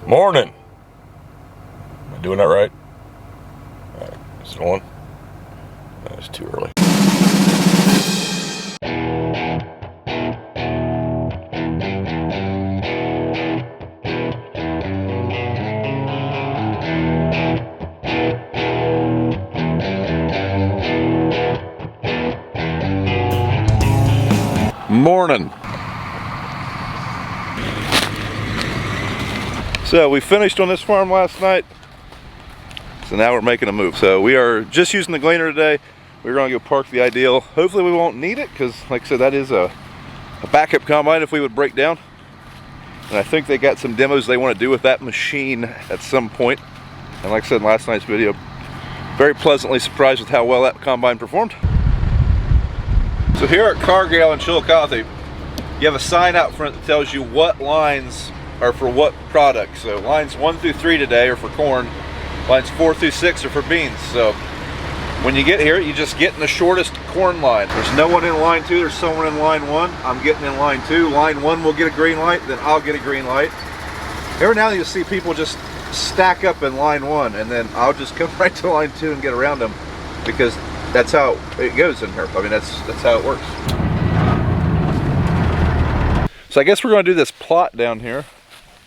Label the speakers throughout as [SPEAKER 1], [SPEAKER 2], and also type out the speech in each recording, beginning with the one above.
[SPEAKER 1] Morning. Am I doing that right? All right, is it on? No, it's too early. Morning. So we finished on this farm last night, so now we're making a move. So we are just using the gleaner today. We're going to go park the Ideal. Hopefully we won't need it because, like I said, that is a backup combine if we would break down. And I think they got some demos they want to do with that machine at some point. And like I said in last night's video, very pleasantly surprised with how well that combine performed. So here at Cargill in Chillicothe, you have a sign out front that tells you what lines are for what product. So lines 1 through 3 today are for corn, lines 4 through 6 are for beans. So when you get here, you just get in the shortest corn line. There's no one in line 2, there's someone in line 1. I'm getting in line 2. Line 1 will get a green light, then I'll get a green light. Every now and then you'll see people just stack up in line 1, and then I'll just come right to line 2 and get around them, because that's how it goes in here. I mean, that's how it works. So I guess we're going to do this plot down here.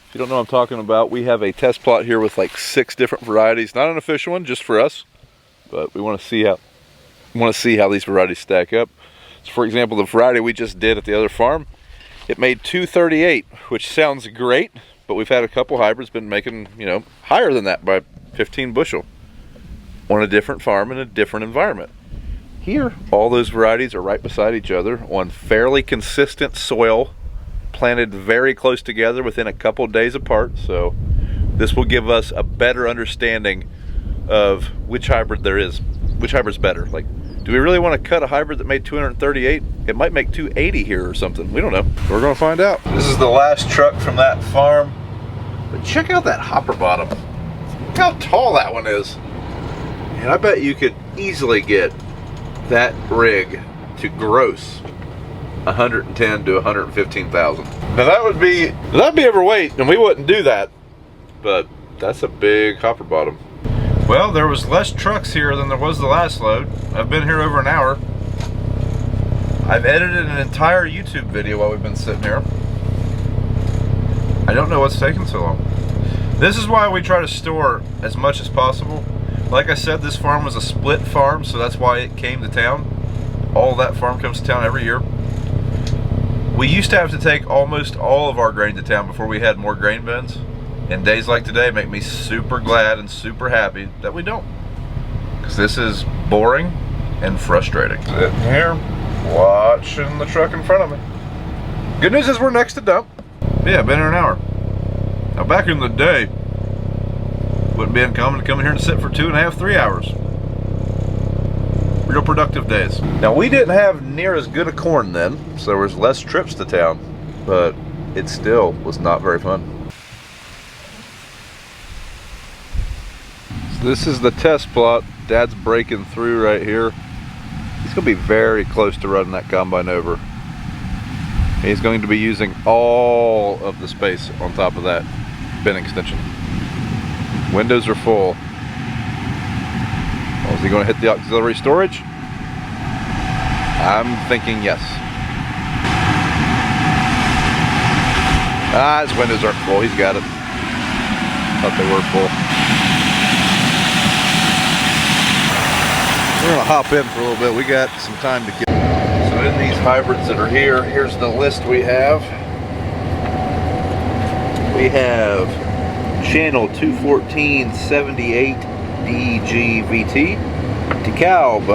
[SPEAKER 1] If you don't know what I'm talking about, we have a test plot here with like 6 different varieties. Not an official one, just for us, but we want to see how these varieties stack up. So for example, the variety we just did at the other farm, it made 238, which sounds great, but we've had a couple hybrids been making, you know, higher than that by 15 bushel on a different farm in a different environment. Here, all those varieties are right beside each other on fairly consistent soil, planted very close together within a couple days apart. So this will give us a better understanding of which hybrid there is, which hybrid's better. Like, do we really want to cut a hybrid that made 238? It might make 280 here or something. We don't know. We're going to find out. This is the last truck from that farm. But check out that hopper bottom. Look how tall that one is. And I bet you could easily get that rig to gross 110 to 115,000. Now that'd be overweight, and we wouldn't do that, but that's a big hopper bottom. Well, there was less trucks here than there was the last load. I've been here over an hour. I've edited an entire YouTube video while we've been sitting here. I don't know what's taking so long. This is why we try to store as much as possible. Like I said, this farm was a split farm, so that's why it came to town. All that farm comes to town every year. We used to have to take almost all of our grain to town before we had more grain bins. And days like today make me super glad and super happy that we don't. Because this is boring and frustrating. Sitting here, watching the truck in front of me. Good news is we're next to dump. Yeah, been here an hour. Now back in the day, wouldn't be uncommon to come in here and sit for 2.5, 3 hours. Real productive days. Now we didn't have near as good a corn then, so there was less trips to town, but it still was not very fun. So this is the test plot. Dad's breaking through right here. He's going to be very close to running that combine over. He's going to be using all of the space on top of that bin extension. Windows are full. Is he going to hit the auxiliary storage? I'm thinking yes. Ah, his windows aren't full. He's got it. Thought they were full. We're going to hop in for a little bit. We got some time to get. So in these hybrids that are here, here's the list we have. We have channel 21478 DGVT, DeKalb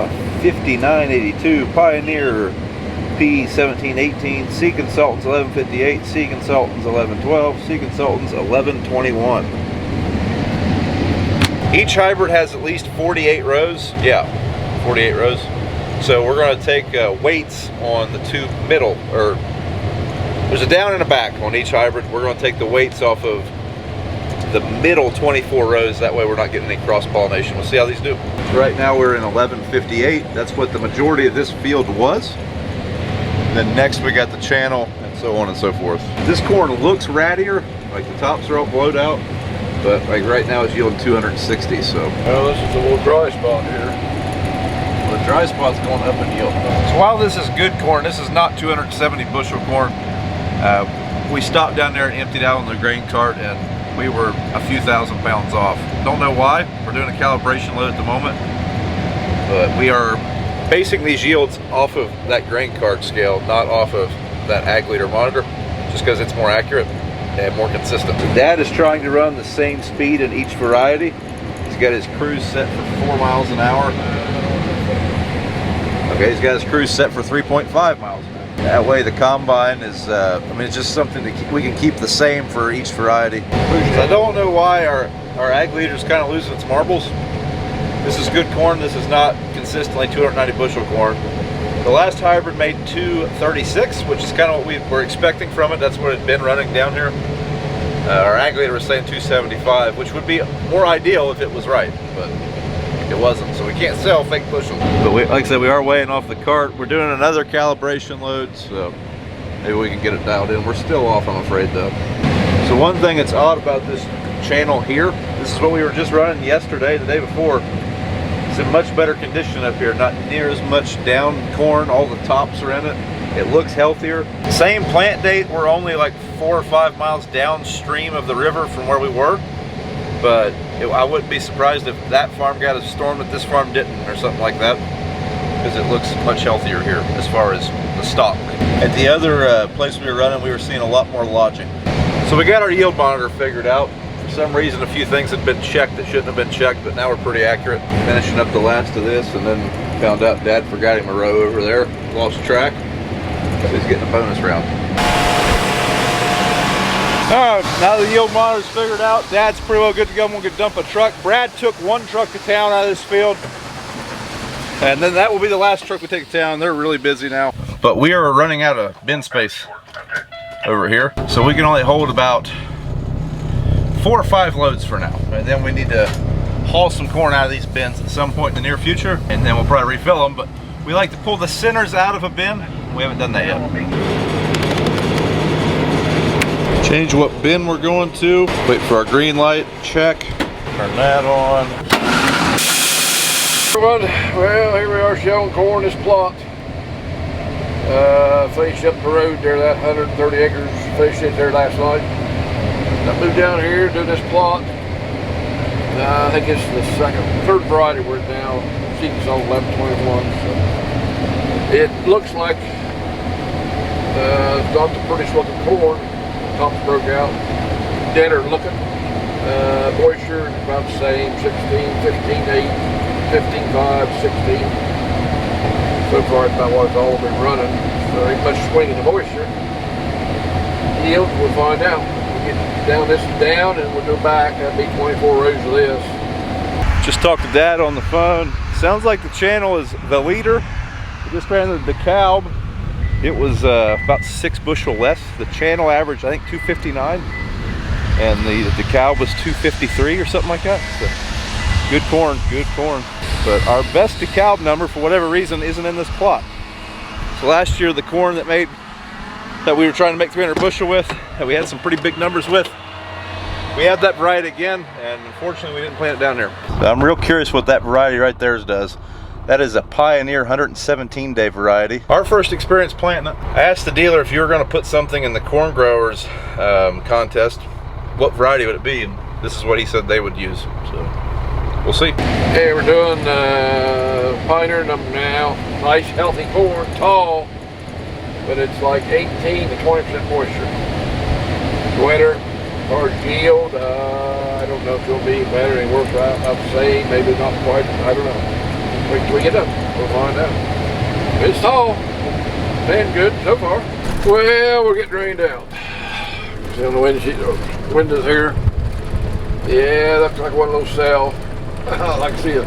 [SPEAKER 1] 5982, Pioneer P1718, C Consultants 1158, C Consultants 1112, C Consultants 1121. Each hybrid has at least 48 rows. Yeah, 48 rows. So we're going to take weights on the 2 middle, or there's a down and a back on each hybrid. We're going to take the weights off of the middle 24 rows, that way we're not getting any cross-pollination. We'll see how these do. Right now we're in 1158. That's what the majority of this field was. And then next we got the channel and so on and so forth. This corn looks rattier. Like the tops are all blowed out, but like right now it's yielding 260. So
[SPEAKER 2] well, this is a little dry spot here.
[SPEAKER 1] Well, the dry spot's going up in yield. So while this is good corn, this is not 270 bushel corn. We stopped down there and emptied out on the grain cart, and we were a few thousand pounds off. Don't know why. We're doing a calibration load at the moment, but we are basing these yields off of that grain cart scale, not off of that ag leader monitor, just because it's more accurate and more consistent. Dad is trying to run the same speed in each variety. He's got his cruise set for 4 miles an hour. Okay, he's got his cruise set for 3.5 miles an hour. That way the combine is, I mean, it's just something that we can keep the same for each variety. So I don't know why our ag leader is kind of losing its marbles. This is good corn. This is not consistently 290 bushel corn. The last hybrid made 236, which is kind of what we were expecting from it. That's what it had been running down here. Our ag leader was saying 275, which would be more ideal if it was right, but it wasn't. So we can't sell fake bushels. But like I said, we are weighing off the cart. We're doing another calibration load, so maybe we can get it dialed in. We're still off, I'm afraid, though. So one thing that's odd about this channel here, this is what we were just running yesterday, the day before. It's in much better condition up here, not near as much down corn. All the tops are in it. It looks healthier. Same plant date, we're only like 4 or 5 miles downstream of the river from where we were, but I wouldn't be surprised if that farm got a storm that this farm didn't, or something like that, because it looks much healthier here as far as the stock. At the other place we were running, we were seeing a lot more lodging. So we got our yield monitor figured out. For some reason, a few things had been checked that shouldn't have been checked, but now we're pretty accurate. Finishing up the last of this, and then found out Dad forgot him a row over there, lost track, so he's getting a bonus round. Alright, now the yield monitor's figured out, Dad's pretty well good to go. I'm gonna dump a truck. Brad took one truck to town out of this field, and then that will be the last truck we take to town. They're really busy now. But we are running out of bin space over here, so we can only hold about 4 or 5 loads for now. And then we need to haul some corn out of these bins at some point in the near future, and then we'll probably refill them. But we like to pull the centers out of a bin. We haven't done that yet. Change what bin we're going to. Wait for our green light. Check. Turn that on.
[SPEAKER 2] Well, here we are shelling corn this plot. Finished up the road there, that 130 acres. Finished it there last night. I moved down here to this plot. I think it's the third variety we're now. Sequence on 1121. So it looks like it's not the prettiest looking corn. Tops broke out, deader looking. Moisture is about the same, 16, 15, 8, 15, 5, 16. So far it's about what it's all been running. So ain't much swing in the moisture. Yield, we'll find out. We'll get down this down and we'll go back. That'll be 24 rows of this.
[SPEAKER 1] Just talked to Dad on the phone. Sounds like the channel is the leader. We just ran the DeKalb. It was about 6 bushel less. The channel average, I think, 259, and the DeKalb was 253 or something like that. So, good corn, good corn. But our best DeKalb number, for whatever reason, isn't in this plot. So last year, the corn that we were trying to make 300 bushel with, that we had some pretty big numbers with, we had that variety again, and unfortunately, we didn't plant it down here. So I'm real curious what that variety right there does. That is a Pioneer 117-day variety. Our first experience planting it. I asked the dealer if you were going to put something in the corn growers contest, what variety would it be? And this is what he said they would use. So we'll see.
[SPEAKER 2] Okay, we're doing Pioneer number now. Nice healthy corn, tall, but it's like 18 to 20% moisture. Wetter, hard yield. I don't know if it'll be better. It works out about the same, maybe not quite. I don't know. Wait till we get up, we'll find out. It's tall, and good so far. Well, we're getting rained out. See on the windows here. Yeah, looks like one little cell. I'd like to see a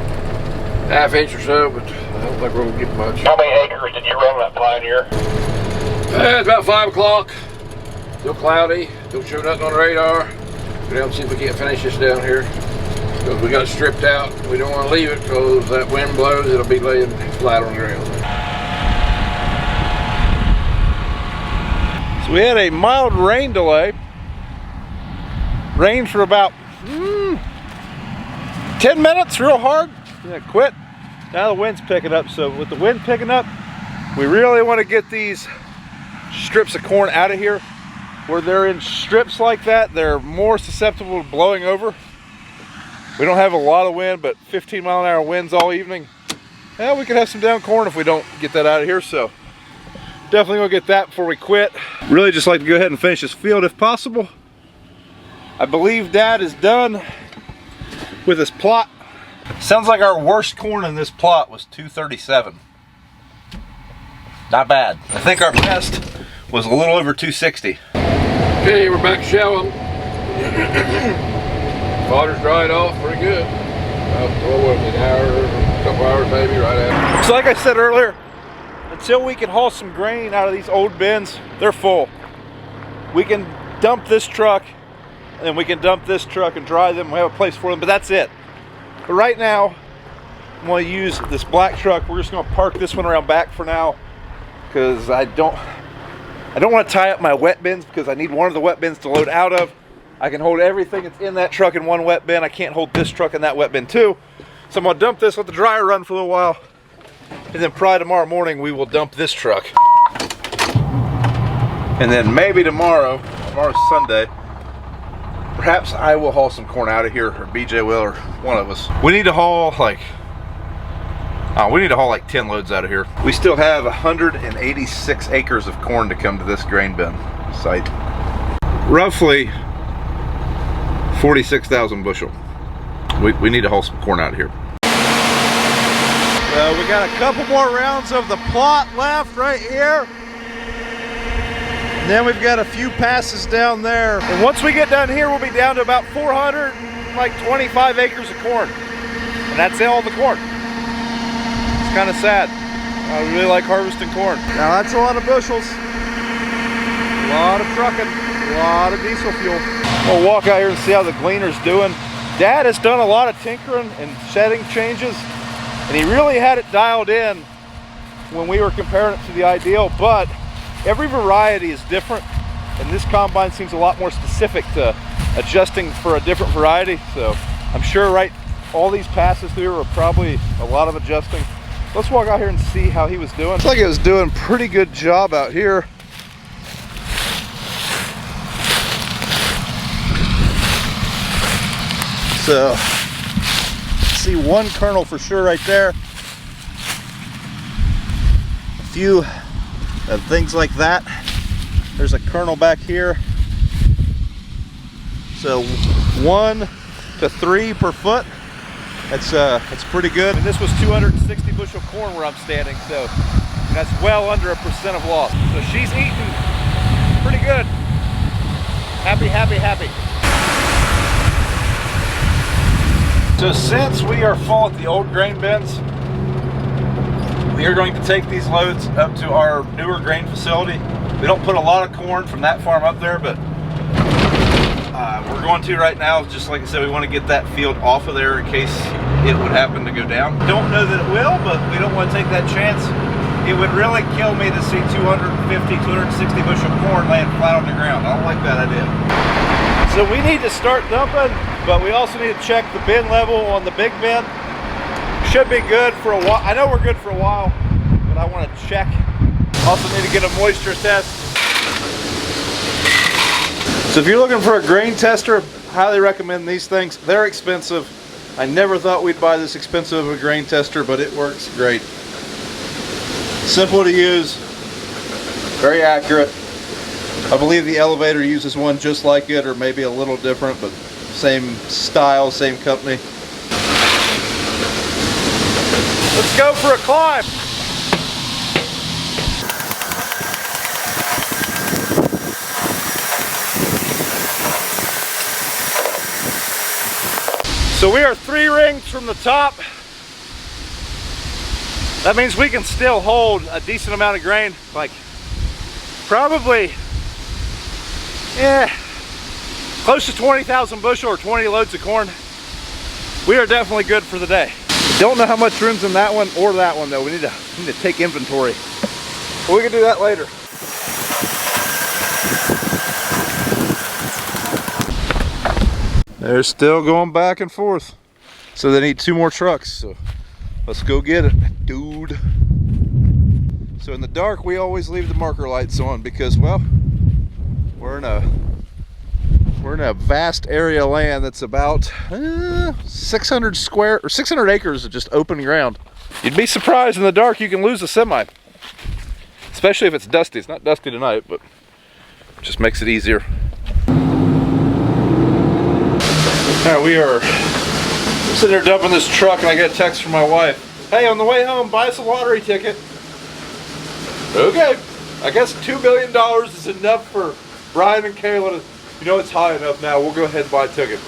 [SPEAKER 2] half inch or so, but I don't think we're gonna get much.
[SPEAKER 3] How many acres did you run that Pioneer?
[SPEAKER 2] It's about 5 o'clock. Still cloudy, don't show nothing on the radar. Go down and see if we can't finish this down here. Because we got it stripped out. We don't want to leave it because that wind blows, it'll be laying flat on the ground.
[SPEAKER 1] So we had a mild rain delay. Rained for about 10 minutes, real hard. Yeah, quit. Now the wind's picking up. So with the wind picking up, we really want to get these strips of corn out of here. Where they're in strips like that, they're more susceptible to blowing over. We don't have a lot of wind, but 15-mile-an-hour winds all evening. Yeah, we could have some down corn if we don't get that out of here. So definitely gonna get that before we quit. Really just like to go ahead and finish this field if possible. I believe Dad is done with this plot. Sounds like our worst corn in this plot was 237. Not bad. I think our best was a little over 260.
[SPEAKER 2] Okay, we're back showing. Water's dried off pretty good. What was it, an hour, a couple hours maybe, right after.
[SPEAKER 1] So like I said earlier, until we can haul some grain out of these old bins, they're full. We can dump this truck, and we can dump this truck and dry them. We have a place for them, but that's it. But right now, I'm going to use this black truck. We're just going to park this one around back for now, because I don't want to tie up my wet bins, because I need one of the wet bins to load out of. I can hold everything that's in that truck in one wet bin. I can't hold this truck in that wet bin too. So I'm going to dump this, let the dryer run for a little while, and then probably tomorrow morning we will dump this truck. And then maybe tomorrow's Sunday, perhaps I will haul some corn out of here, or BJ will, or one of us. We need to haul like 10 loads out of here. We still have 186 acres of corn to come to this grain bin site. Roughly 46,000 bushel. We need to haul some corn out of here. We got a couple more rounds of the plot left right here. And then we've got a few passes down there. And once we get done here, we'll be down to about 425 acres of corn. And that's all the corn. It's kind of sad. I really like harvesting corn. Now that's a lot of bushels. A lot of trucking. A lot of diesel fuel. We'll walk out here and see how the gleaner's doing. Dad has done a lot of tinkering and setting changes, and he really had it dialed in when we were comparing it to the ideal, but every variety is different, and this combine seems a lot more specific to adjusting for a different variety. So I'm sure all these passes through are probably a lot of adjusting. Let's walk out here and see how he was doing. Looks like he was doing a pretty good job out here. So, see one kernel for sure right there. A few of things like that. There's a kernel back here. So 1 to 3 per foot. That's pretty good. And this was 260 bushel corn where I'm standing, so that's well under 1% of loss. So she's eating pretty good. Happy, happy, happy. So since we are full at the old grain bins, we are going to take these loads up to our newer grain facility. We don't put a lot of corn from that farm up there, but we're going to right now. Just like I said, we want to get that field off of there in case it would happen to go down. Don't know that it will, but we don't want to take that chance. It would really kill me to see 250, 260 bushel corn laying flat on the ground. I don't like that idea. So we need to start dumping, but we also need to check the bin level on the big bin. Should be good for a while. I know we're good for a while, but I want to check. Also need to get a moisture test. So if you're looking for a grain tester, highly recommend these things. They're expensive. I never thought we'd buy this expensive of a grain tester, but it works great. Simple to use, very accurate. I believe the Elevator uses one just like it, or maybe a little different, but same style, same company. Let's go for a climb. So we are 3 rings from the top. That means we can still hold a decent amount of grain, like probably, close to 20,000 bushel or 20 loads of corn. We are definitely good for the day. Don't know how much room's in that one or that one though. We need to take inventory. But we can do that later. They're still going back and forth. So they need 2 more trucks. So let's go get it, dude. So in the dark, we always leave the marker lights on because, well, we're in a vast area of land that's about 600 acres of just open ground. You'd be surprised in the dark you can lose a semi, especially if it's dusty. It's not dusty tonight, but it just makes it easier. All right, we are sitting there dumping this truck, and I get a text from my wife. Hey, on the way home, buy us a lottery ticket. Okay, I guess $2 billion is enough for Brian and Kayla to, you know, it's high enough now. We'll go ahead and buy a ticket.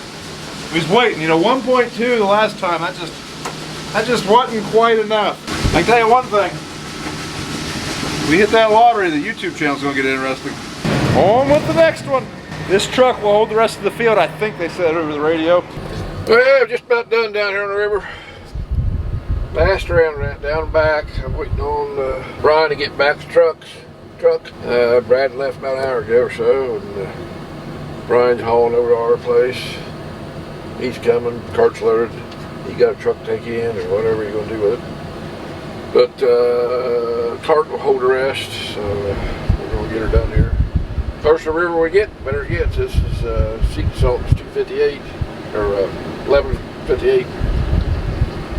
[SPEAKER 1] We was waiting, you know, 1.2 the last time. That just wasn't quite enough. I can tell you one thing. We hit that lottery, the YouTube channel's gonna get interesting. On with the next one. This truck will hold the rest of the field, I think they said over the radio.
[SPEAKER 2] Well, just about done down here on the river. Last round ran down and back. I'm waiting on Brian to get back the truck. Brad left about an hour ago or so, and Brian's hauling over to our place. He's coming, cart's loaded. He got a truck to take in or whatever you're gonna do with it. But cart will hold the rest, so we're gonna get her down here. Closer the river we get, better it gets. This is sea salt is 258 or 1158.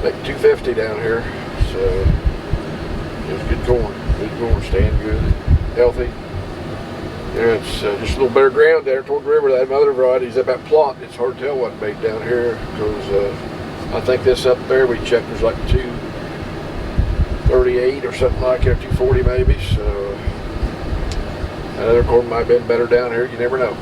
[SPEAKER 2] Like 250 down here, so it's good corn. Good corn, staying good, healthy. Yeah, it's just a little better ground there toward the river. That other varieties, that plot, it's hard to tell what made down here because I think this up there we checked was like 238 or something like that, 240 maybe. So that other corn might have been better down here. You never know.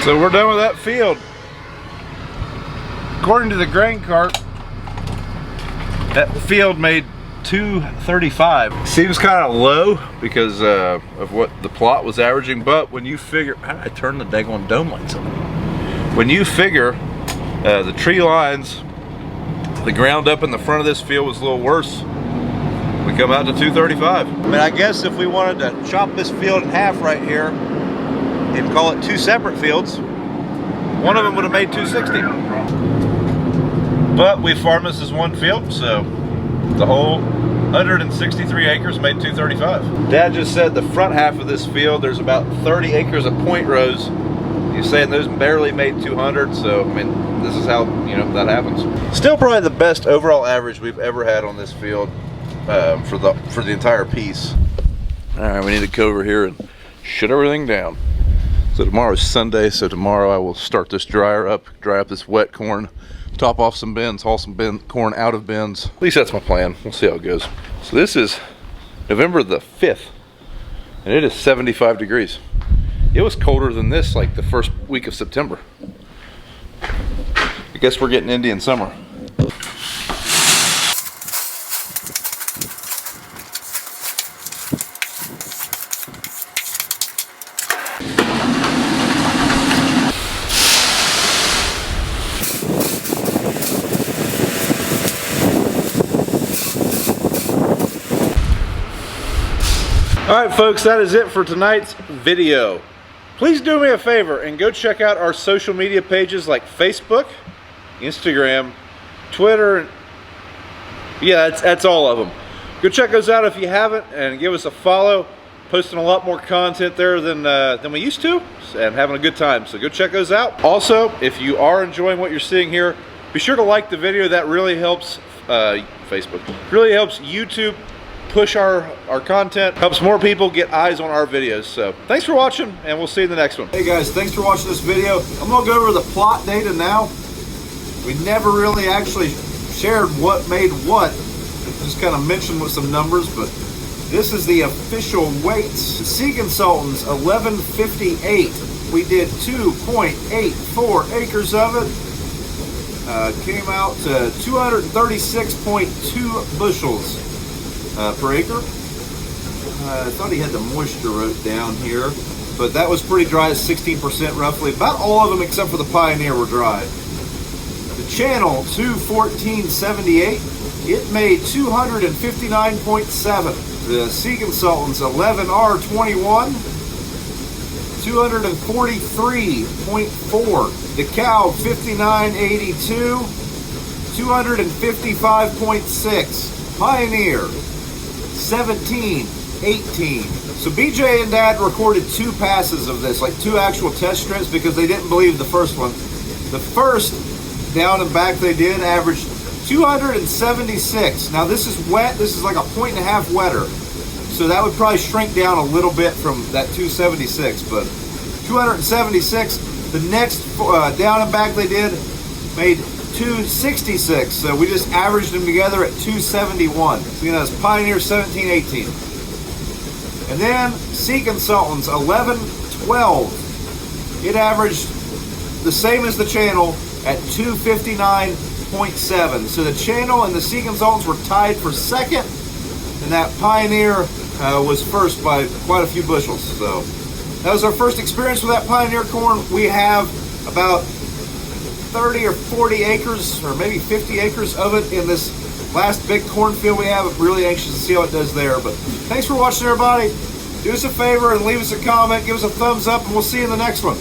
[SPEAKER 1] So we're done with that field. According to the grain cart, that field made 235. Seems kind of low because of what the plot was averaging, but when you figure, how did I turn the daggone dome lights on? When you figure the tree lines, the ground up in the front of this field was a little worse, we come out to 235. I mean, I guess if we wanted to chop this field in half right here, and call it 2 separate fields, one of them would have made 260. But we farm this as one field, so the whole 163 acres made 235. Dad just said the front half of this field, there's about 30 acres of point rows. He's saying those barely made 200, so I mean, this is how, you know, that happens. Still probably the best overall average we've ever had on this field for the entire piece. All right, we need to go over here and shut everything down. So tomorrow is Sunday, so tomorrow I will start this dryer up, dry up this wet corn, top off some bins, haul some corn out of bins. At least that's my plan. We'll see how it goes. So this is November the 5th, and it is 75 degrees. It was colder than this like the first week of September. I guess we're getting Indian summer. All right, folks, that is it for tonight's video. Please do me a favor and go check out our social media pages like Facebook, Instagram, Twitter. Yeah, that's all of them. Go check those out if you haven't and give us a follow. Posting a lot more content there than we used to and having a good time. So go check those out. Also, if you are enjoying what you're seeing here, be sure to like the video. That really helps Facebook. Really helps YouTube push our content, helps more people get eyes on our videos. So thanks for watching, and we'll see you in the next one. Hey guys, thanks for watching this video. I'm gonna go over the plot data now. We never really actually shared what made what. Just kind of mentioned with some numbers, but this is the official weights. The Sea Consultants 1158. We did 2.84 acres of it. Came out to 236.2 bushels per acre. I thought he had the moisture wrote down here, but that was pretty dry, 16% roughly. About all of them except for the Pioneer were dry. The
[SPEAKER 4] Channel 21478, it made 259.7. The Sea Consultants 11R21, 243.4. The Cow 5982, 255.6. Pioneer 1718. So BJ and Dad recorded 2 passes of this, like 2 actual test strips, because they didn't believe the first one. The first down and back they did averaged 276. Now this is wet. This is like a 1.5 wetter. So that would probably shrink down a little bit from that 276, but 276. The next down and back they did made 266. So we just averaged them together at 271. So that's Pioneer 1718. And then Sea Consultants 1112. It averaged the same as the Channel at 259.7. So the Channel and the Sea Consultants were tied for second, and that Pioneer was first by quite a few bushels. So that was our first experience with that Pioneer corn. We have about 30 or 40 acres, or maybe 50 acres of it in this last big cornfield we have. I'm really anxious to see how it does there. But thanks for watching, everybody. Do us a favor and leave us a comment, give us a thumbs up, and we'll see you in the next one.